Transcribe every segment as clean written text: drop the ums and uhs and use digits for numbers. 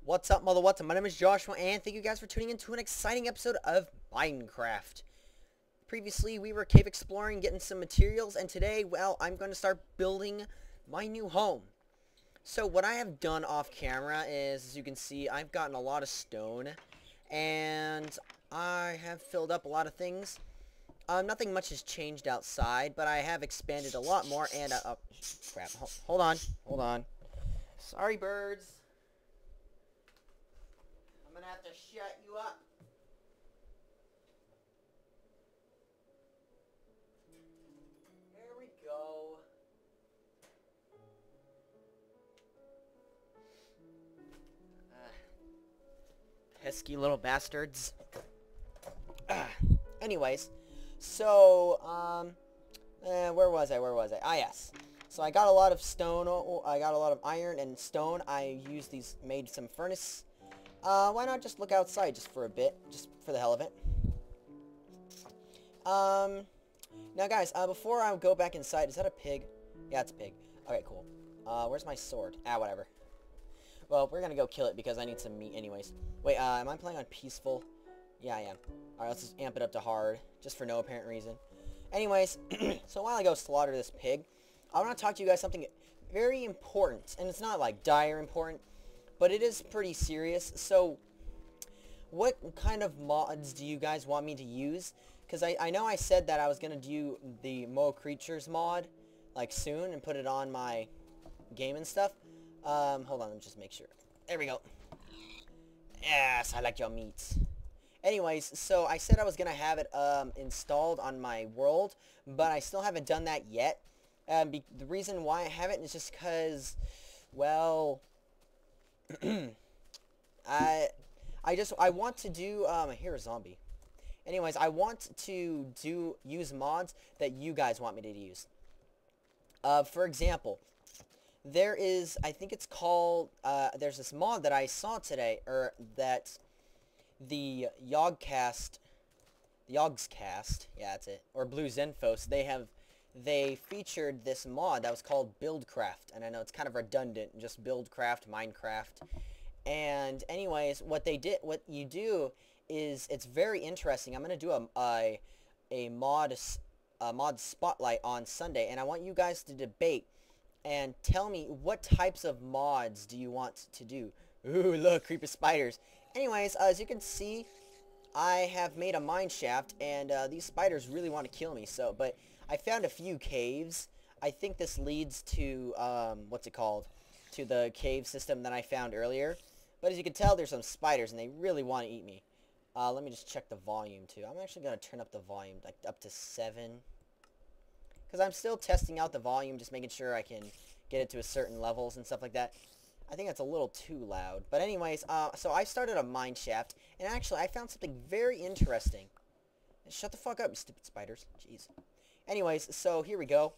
What's up, mother? What's up? My name is Joshua, and thank you guys for tuning in to an exciting episode of Minecraft. Previously, we were cave exploring, getting some materials, and today, well, I'm going to start building my new home. So, what I have done off camera is, as you can see, I've gotten a lot of stone, and I have filled up a lot of things. Nothing much has changed outside, but I have expanded a lot more, and, crap, hold on. Sorry, birds. I'm gonna have to shut you up. There we go. Pesky little bastards. Anyways, so, where was I? Ah, yes. So I got a lot of stone, I got a lot of iron and stone. I used these, made some furnace. Why not just look outside just for a bit, just for the hell of it. Now guys, before I go back inside, is that a pig? Yeah, it's a pig. Okay, cool. Where's my sword? Ah, whatever. Well, we're gonna go kill it because I need some meat anyways. Wait, am I playing on peaceful? Yeah, I am. Alright, let's just amp it up to hard, just for no apparent reason. Anyways, so while I go slaughter this pig, I want to talk to you guys something very important, and it's not like dire important, but it is pretty serious. So, what kind of mods do you guys want me to use? Because I know I said that I was going to do the Mo Creatures mod, like, soon, and put it on my game and stuff. Hold on, let me just make sure. There we go. Yes, I like your meat. Anyways, so I said I was going to have it, installed on my world, but I still haven't done that yet. The reason why I haven't is just because, well... I want to do, I hear a zombie. Anyways, I want to use mods that you guys want me to use. For example, there is, I think it's called, there's this mod that I saw today, or that the Yogscast, yeah, that's it, or Blue Zenfos, they featured this mod that was called Buildcraft, and I know it's kind of redundant, just Buildcraft, Minecraft. And anyways, what you do is, it's very interesting. I'm gonna do a mod spotlight on Sunday, and I want you guys to debate and tell me what types of mods do you want to do. Ooh, look, creepy spiders. Anyways, as you can see, I have made a mineshaft, and these spiders really want to kill me. So, but I found a few caves. I think this leads to what's it called? To the cave system that I found earlier. But as you can tell, there's some spiders, and they really want to eat me. Let me just check the volume, too. I'm actually going to turn up the volume, like, up to 7. Because I'm still testing out the volume, just making sure I can get it to a certain levels and stuff like that. I think that's a little too loud. But anyways, so I started a mineshaft, and actually, I found something very interesting. Shut the fuck up, you stupid spiders. Jeez. Anyways, so here we go.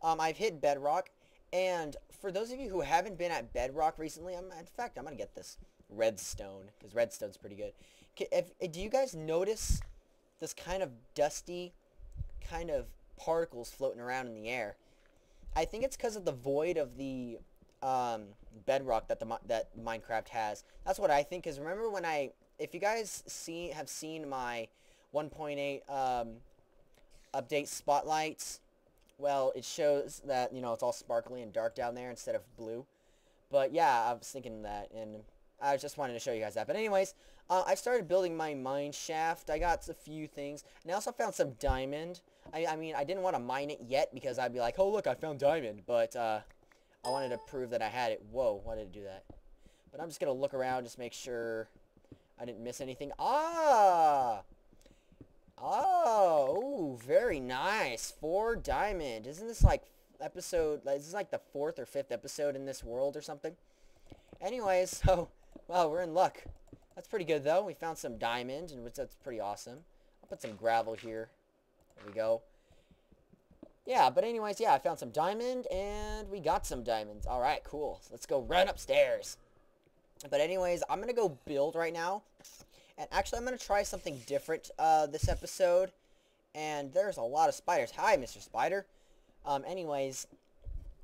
I've hit bedrock. And for those of you who haven't been at bedrock recently, in fact, I'm going to get this redstone, because redstone's pretty good. Do you guys notice this kind of dusty kind of particles floating around in the air? I think it's because of the void of the bedrock that Minecraft has. That's what I think, because remember when if you guys have seen my 1.8 update spotlights, well, it shows that, you know, it's all sparkly and dark down there instead of blue. But yeah, I was thinking that, and I just wanted to show you guys that. But anyways, I started building my mine shaft. I got a few things, and I also found some diamond. I mean, I didn't want to mine it yet because I'd be like, oh, look, I found diamond. But I wanted to prove that I had it. Whoa, why did it do that? But I'm just going to look around, just make sure I didn't miss anything. Ah! Oh, very nice. 4 diamond. Isn't this like episode, this is like the 4th or 5th episode in this world or something? Anyways, so, well, we're in luck. That's pretty good, though. We found some diamond, and that's pretty awesome. I'll put some gravel here. There we go. Yeah, but anyways, yeah, I found some diamond, and we got some diamonds. All right, cool. Let's go run upstairs. But anyways, I'm going to go build right now. And actually, I'm going to try something different this episode. And there's a lot of spiders. Hi, Mr. Spider. Anyways,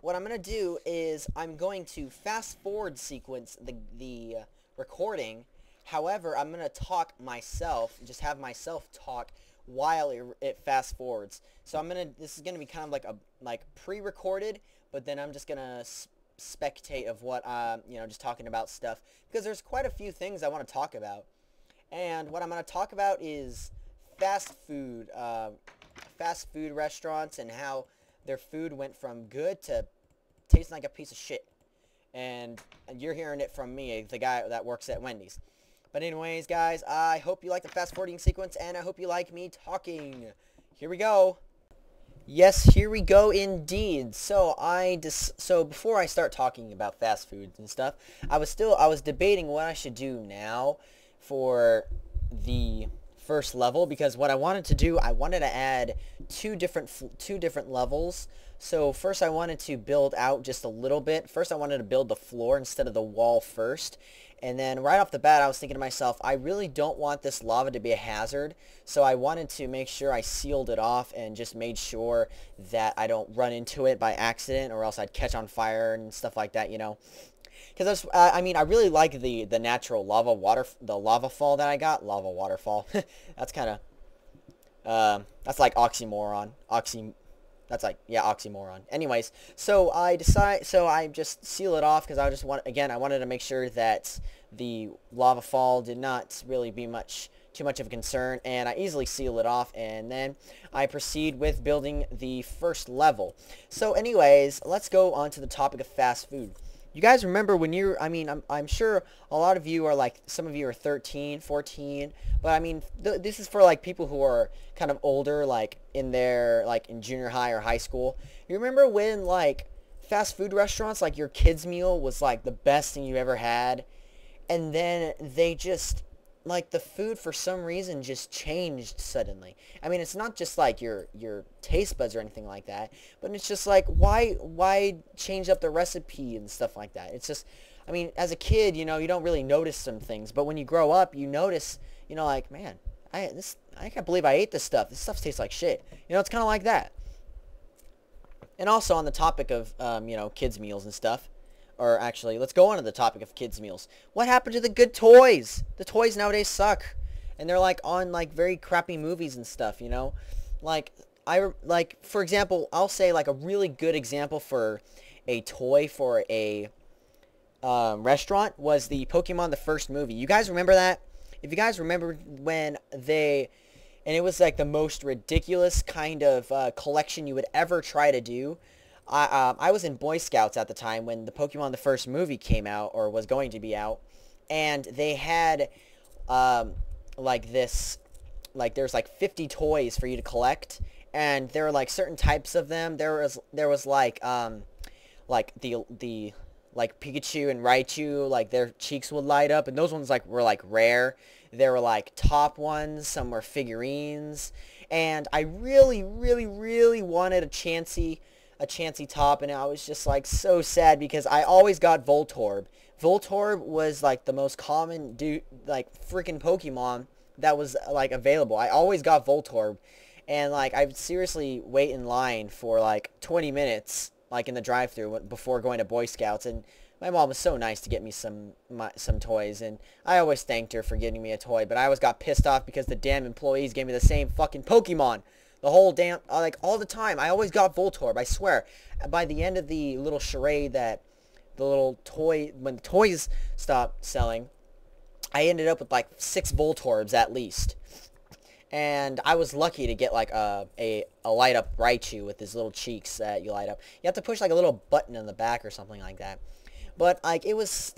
what I'm going to do is I'm going to fast forward sequence the recording. However, I'm going to talk myself, just have myself talk while it fast forwards. So this is going to be kind of like pre-recorded, but then I'm just going to spectate of what, just talking about stuff. Because there's quite a few things I want to talk about. And what I'm going to talk about is fast food restaurants and how their food went from good to tasting like a piece of shit. And you're hearing it from me, the guy that works at Wendy's. But anyways, guys, I hope you like the fast forwarding sequence, and I hope you like me talking. Here we go. Yes, here we go indeed. So before I start talking about fast foods and stuff, I was debating what I should do now for the first level, because what I wanted to do, I wanted to add two different levels. So first I wanted to build out just a little bit. First I wanted to build the floor instead of the wall first. And then right off the bat I was thinking to myself, I really don't want this lava to be a hazard. So I wanted to make sure I sealed it off and just made sure that I don't run into it by accident, or else I'd catch on fire and stuff like that, you know. Because I really like the natural the lava fall that I got. Lava waterfall. That's kind of, that's like oxymoron. That's like, yeah, oxymoron. Anyways, so I just seal it off because I wanted to make sure that the lava fall did not really be too much of a concern, and I easily seal it off, and then I proceed with building the first level. So anyways, let's go on to the topic of fast food. You guys remember when I'm sure a lot of you are like, some of you are 13, 14, but I mean, this is for like people who are kind of older, like in junior high or high school. You remember when like fast food restaurants, like your kids meal was like the best thing you ever had, and then they just, like, the food for some reason just changed suddenly. I mean, it's not just like your taste buds or anything like that, but it's just like, why change up the recipe and stuff like that? It's just, I mean, as a kid, you know, you don't really notice some things, but when you grow up, you notice, you know, like, man, I can't believe I ate this stuff. This stuff tastes like shit. You know, it's kind of like that. And also on the topic of, kids meals and stuff, or actually, let's go on to the topic of kids meals. What happened to the good toys? The toys nowadays suck. And they're like on like very crappy movies and stuff, you know? For example, I'll say like a really good example for a toy for a restaurant was the Pokemon the first movie. You guys remember that? If you guys remember when and it was like the most ridiculous kind of collection you would ever try to do. I was in Boy Scouts at the time when the Pokemon the first movie came out, or was going to be out, and they had there's like 50 toys for you to collect, and there were like certain types of them. There was like the Pikachu and Raichu, like their cheeks would light up, and those ones were like rare. There were like top ones, some were figurines, and I really, really, really wanted a Chansey top, and I was just like so sad because I always got Voltorb. Voltorb was like the most common freaking Pokemon that was like available. I always got Voltorb, and like I would seriously wait in line for like 20 minutes like in the drive-thru before going to Boy Scouts, and my mom was so nice to get me some toys, and I always thanked her for getting me a toy, but I always got pissed off because the damn employees gave me the same fucking Pokemon. The whole damn, all the time. I always got Voltorb, I swear. By the end of the little charade when the toys stopped selling, I ended up with like 6 Voltorbs at least. And I was lucky to get like a light up Raichu with his little cheeks that you light up. You have to push like a little button in the back or something like that. But like it was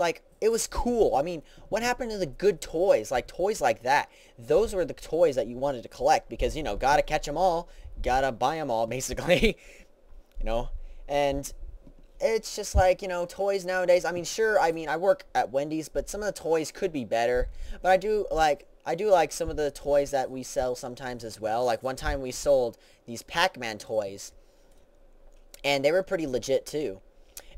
cool. I mean, what happened to the good toys? Like toys like that. Those were the toys that you wanted to collect because, you know, gotta catch them all, gotta buy them all, basically. You know, and it's just like, you know, toys nowadays. I mean, sure. I mean, I work at Wendy's, but some of the toys could be better. But I do like some of the toys that we sell sometimes as well. Like one time we sold these Pac-Man toys, and they were pretty legit too.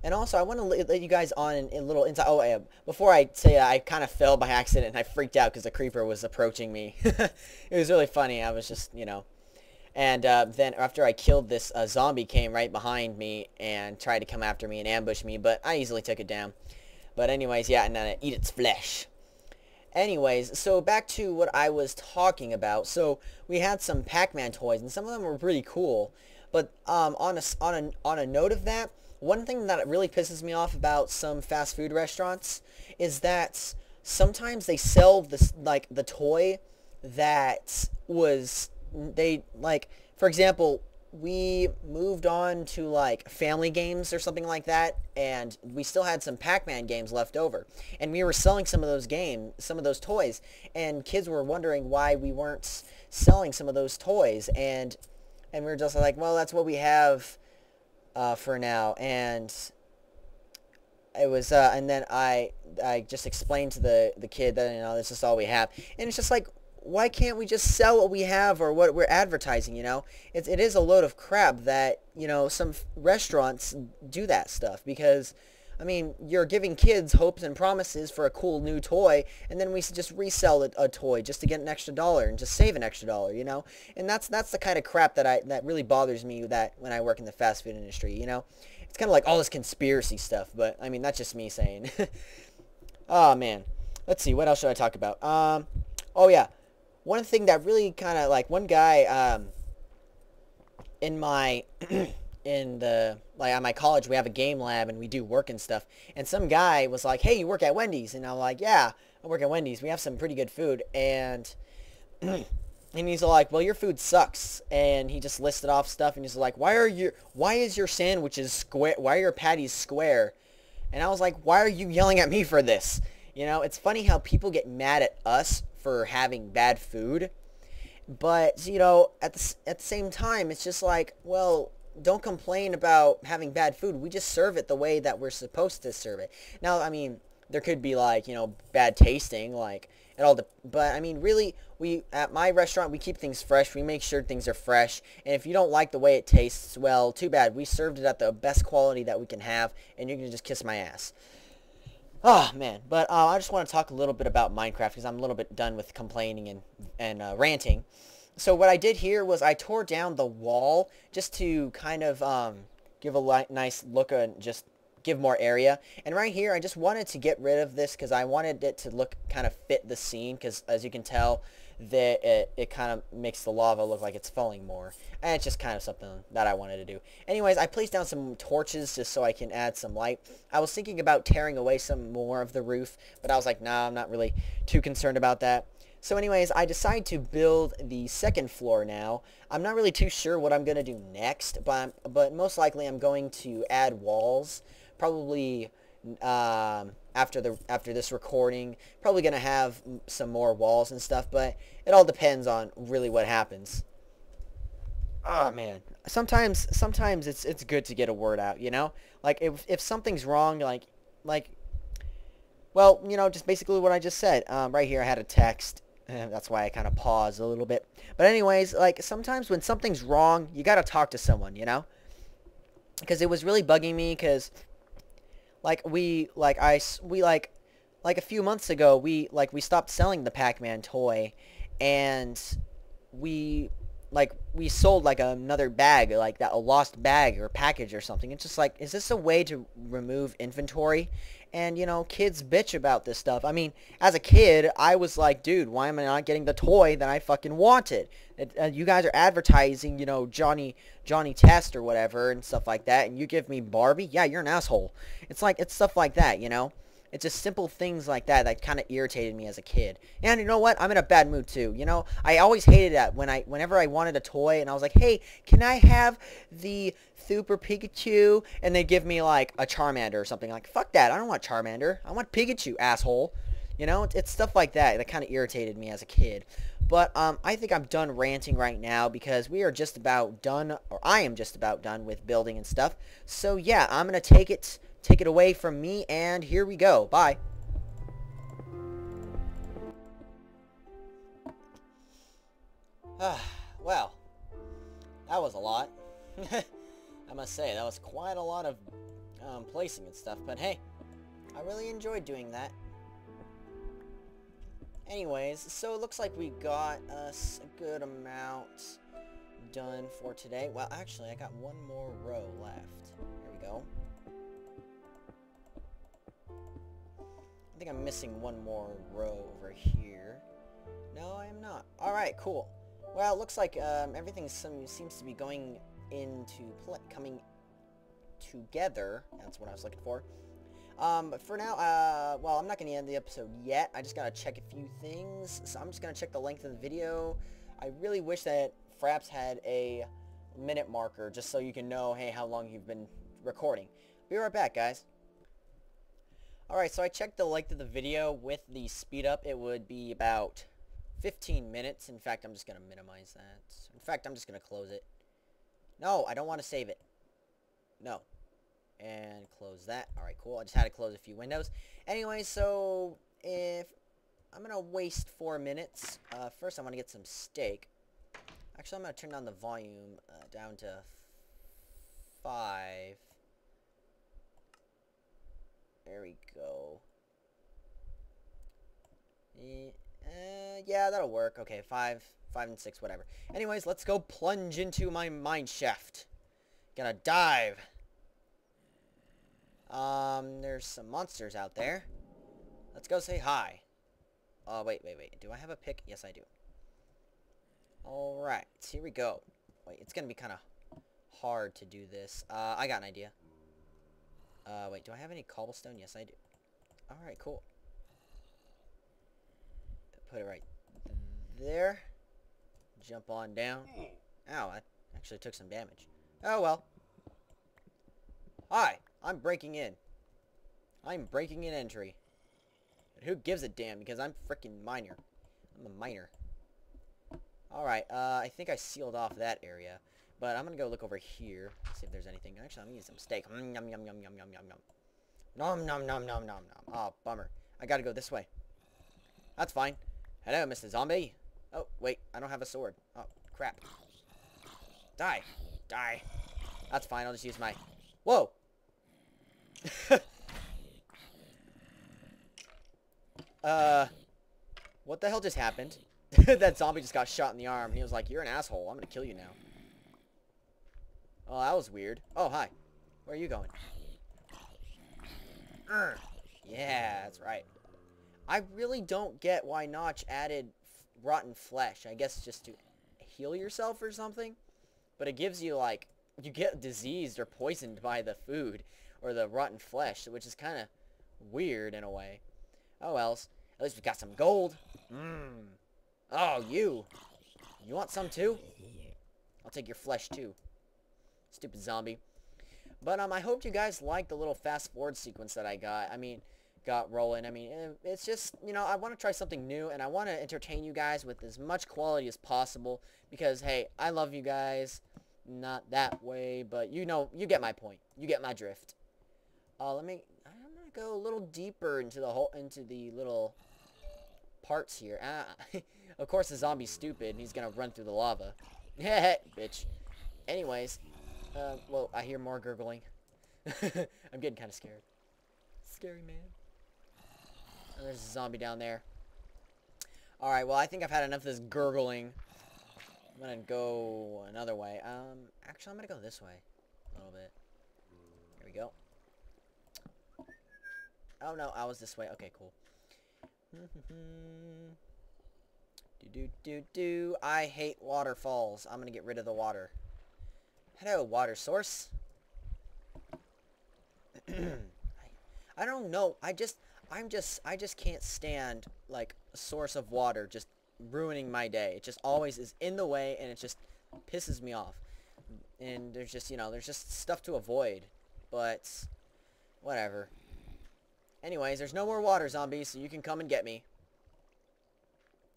And also, I want to let you guys on in a little insight. Oh, before I say I kind of fell by accident and I freaked out because the creeper was approaching me. It was really funny. I was just, you know. And then after I killed this, zombie came right behind me and tried to come after me and ambush me, but I easily took it down. But anyways, yeah, and then eat its flesh. Anyways, so back to what I was talking about. So we had some Pac-Man toys, and some of them were pretty cool. But on a note of that, one thing that really pisses me off about some fast food restaurants is that sometimes they sell this, like, the toy that was, they, like, for example, we moved on to, like, family games or something like that, and we still had some Pac-Man games left over, and we were selling some of those toys, and kids were wondering why we weren't selling some of those toys, and we were just like, well, that's what we have for now. And it was and then I just explained to the kid that, you know, this is all we have, and it's just like, why can't we just sell what we have or what we're advertising, you know? It is a load of crap that, you know, some restaurants do that stuff, because, I mean, you're giving kids hopes and promises for a cool new toy, and then we just resell a toy just to get an extra dollar and just save an extra dollar, you know? And that's the kind of crap that really bothers me, that when I work in the fast food industry, you know? It's kind of like all this conspiracy stuff, but, I mean, that's just me saying. Oh, man. Let's see, what else should I talk about? Oh, yeah. One thing that really kind of, like, one guy, in my, at my college, we have a game lab, and we do work and stuff, and some guy was like, hey, you work at Wendy's? And I'm like, yeah, I work at Wendy's. We have some pretty good food, and, and he's like, well, your food sucks, and he just listed off stuff, and he's like, why is your sandwiches square, why are your patties square? And I was like, why are you yelling at me for this? You know, it's funny how people get mad at us for having bad food, but, you know, at the same time, it's just like, well, don't complain about having bad food. We just serve it the way that we're supposed to serve it. Now, I mean, there could be, like, you know, bad tasting, like, but, I mean, really, at my restaurant, we keep things fresh. We make sure things are fresh, and if you don't like the way it tastes, well, too bad. We served it at the best quality that we can have, and you can just kiss my ass. Oh, man. But I just want to talk a little bit about Minecraft, because I'm a little bit done with complaining and ranting. So what I did here was I tore down the wall just to kind of give a nice look and just give more area. And right here, I just wanted to get rid of this because I wanted it to look kind of fit the scene, because as you can tell, that it kind of makes the lava look like it's falling more, and it's just kind of something that I wanted to do. Anyways, I placed down some torches just so I can add some light. I was thinking about tearing away some more of the roof, but I was like, nah, I'm not really too concerned about that. So anyways, I decided to build the second floor now. I'm not really too sure what I'm going to do next, but most likely I'm going to add walls, probably after this recording. Probably gonna have some more walls and stuff, but it all depends on really what happens. Oh, man, sometimes it's good to get a word out, you know, like if something's wrong, like well, you know, just basically what I just said. Right here I had a text, and that's why I kind of paused a little bit. But anyways, like, sometimes when something's wrong, you gotta talk to someone, you know, because it was really bugging me, because like a few months ago, we stopped selling the Pac-Man toy, and we sold like another bag, like a lost bag or package or something. It's just like, is this a way to remove inventory? And, you know, kids bitch about this stuff. I mean, as a kid, I was like, dude, why am I not getting the toy that I fucking wanted? You guys are advertising, you know, Johnny Test or whatever and stuff like that, and you give me Barbie? Yeah, you're an asshole. It's like, it's stuff like that, you know? It's just simple things like that that kind of irritated me as a kid. And you know what? I'm in a bad mood too. You know, I always hated that whenever I wanted a toy and I was like, hey, can I have the Super Pikachu? And they give me like a Charmander or something. Like, fuck that. I don't want Charmander. I want Pikachu, asshole. You know, it's stuff like that that kind of irritated me as a kid. But I think I'm done ranting right now, because we are just about done, or I am just about done with building and stuff. So yeah, I'm going to take it away from me, and here we go. Bye. Well, that was a lot. I must say, that was quite a lot of placing and stuff, but hey, I really enjoyed doing that. Anyways, so it looks like we got us a good amount done for today. Well, actually, I got one more row left. Here we go. I think I'm missing one more row over here. No, I am not. Alright, cool. Well, it looks like everything seems to be going coming together. That's what I was looking for. But for now, well, I'm not going to end the episode yet. I just got to check a few things. So I'm just going to check the length of the video. I really wish that Fraps had a minute marker just so you can know, hey, how long you've been recording. Be right back, guys. Alright, so I checked the length of the video. With the speed up, it would be about 15 minutes. In fact, I'm just going to minimize that. In fact, I'm just going to close it. No, I don't want to save it. No. And close that. Alright, cool. I just had to close a few windows. Anyway, so if I'm going to waste 4 minutes. First, I want to get some steak. Actually, I'm going to turn down the volume down to 5. There we go. Yeah, that'll work. Okay, 5 and 6, whatever. Anyways, let's go plunge into my mineshaft. Gonna dive. There's some monsters out there. Let's go say hi. Wait. Do I have a pick? Yes, I do. Alright, here we go. Wait, it's gonna be kind of hard to do this. I got an idea. Wait, do I have any cobblestone? Yes, I do. Alright, cool. Put it right there. Jump on down. Ow, I actually took some damage. Oh, well. Hi, I'm breaking in. I'm breaking in entry. But who gives a damn, because I'm freaking miner. I'm a miner. Alright, I think I sealed off that area. But I'm gonna go look over here, see if there's anything. Actually, I'm gonna eat some steak. Yum, yum, yum, yum, yum, yum, yum. Nom, nom, nom, nom, nom, nom. Oh, bummer. I gotta go this way. That's fine. Hello, Mr. Zombie. Oh, wait, I don't have a sword. Oh, crap. Die. Die. That's fine, I'll just use my... Whoa! What the hell just happened? That zombie just got shot in the arm, and he was like, you're an asshole, I'm gonna kill you now. Oh, that was weird. Oh, hi. Where are you going? Yeah, that's right. I really don't get why Notch added rotten flesh. I guess just to heal yourself or something. But it gives you, like, you get diseased or poisoned by the food or the rotten flesh, which is kind of weird in a way. Oh, else. At least we got some gold. Oh, you. You want some too? I'll take your flesh too. Stupid zombie. But I hope you guys liked the little fast forward sequence that I got rolling. I mean, it's just, you know, I want to try something new, and I want to entertain you guys with as much quality as possible, because, hey, I love you guys. Not that way, but you know, you get my point. You get my drift. I'm gonna go a little deeper into the little parts here. Of course the zombie's stupid, and he's gonna run through the lava. Bitch. Anyways, well, I hear more gurgling. I'm getting kind of scared. Scary man. Oh, there's a zombie down there. Alright, well, I think I've had enough of this gurgling. I'm gonna go another way. Actually, I'm gonna go this way a little bit. There we go. Oh, no, I was this way. Okay, cool. I hate waterfalls. I'm gonna get rid of the water. Hello, water source. I don't know. I just can't stand, like, a source of water just ruining my day. It just always is in the way, and it just pisses me off. And there's just, you know, there's just stuff to avoid. But whatever. Anyways, there's no more water zombies, so you can come and get me.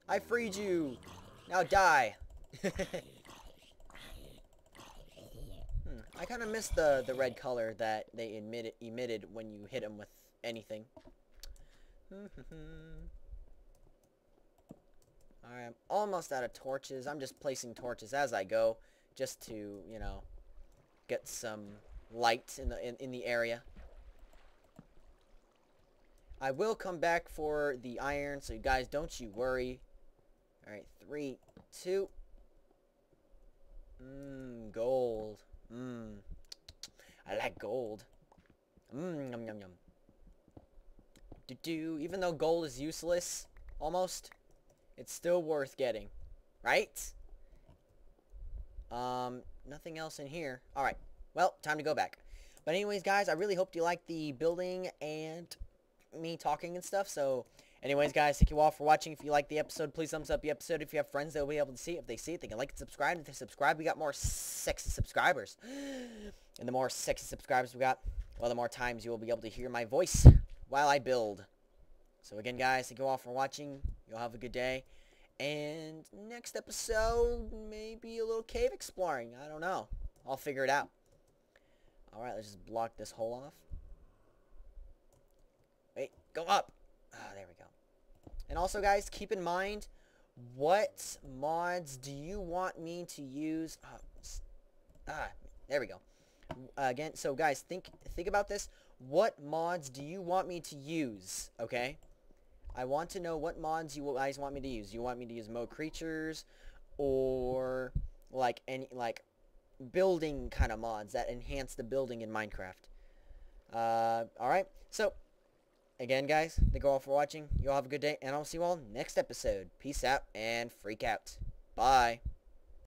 I freed you. Now die. I kind of miss the red color that they emitted when you hit them with anything. Alright, I'm almost out of torches. I'm just placing torches as I go, just to, you know, get some light in the area. I will come back for the iron, so you guys, don't you worry. Alright, 3, 2. Gold. I like gold. Yum, yum, yum. Even though gold is useless, almost, it's still worth getting, right? Nothing else in here. Alright, well, time to go back. But anyways, guys, I really hope you liked the building and me talking and stuff. So, anyways, guys, thank you all for watching. If you liked the episode, please thumbs up the episode. If you have friends, they'll be able to see it. If they see it, they can like and subscribe. If they subscribe, we got more sexy subscribers. And the more sexy subscribers we got, well, the more times you will be able to hear my voice while I build. So, again, guys, thank you all for watching. You'll have a good day. And next episode, maybe a little cave exploring. I don't know. I'll figure it out. Alright, let's just block this hole off. Wait, go up. Ah, there we go. And also, guys, keep in mind, what mods do you want me to use? There we go. Again, so guys, think about this. What mods do you want me to use? Okay? I want to know what mods you guys want me to use. You want me to use Mo Creatures, or like any building kind of mods that enhance the building in Minecraft. Alright, so again, guys, thank you all for watching. You all have a good day, and I'll see you all next episode. Peace out and freak out. Bye.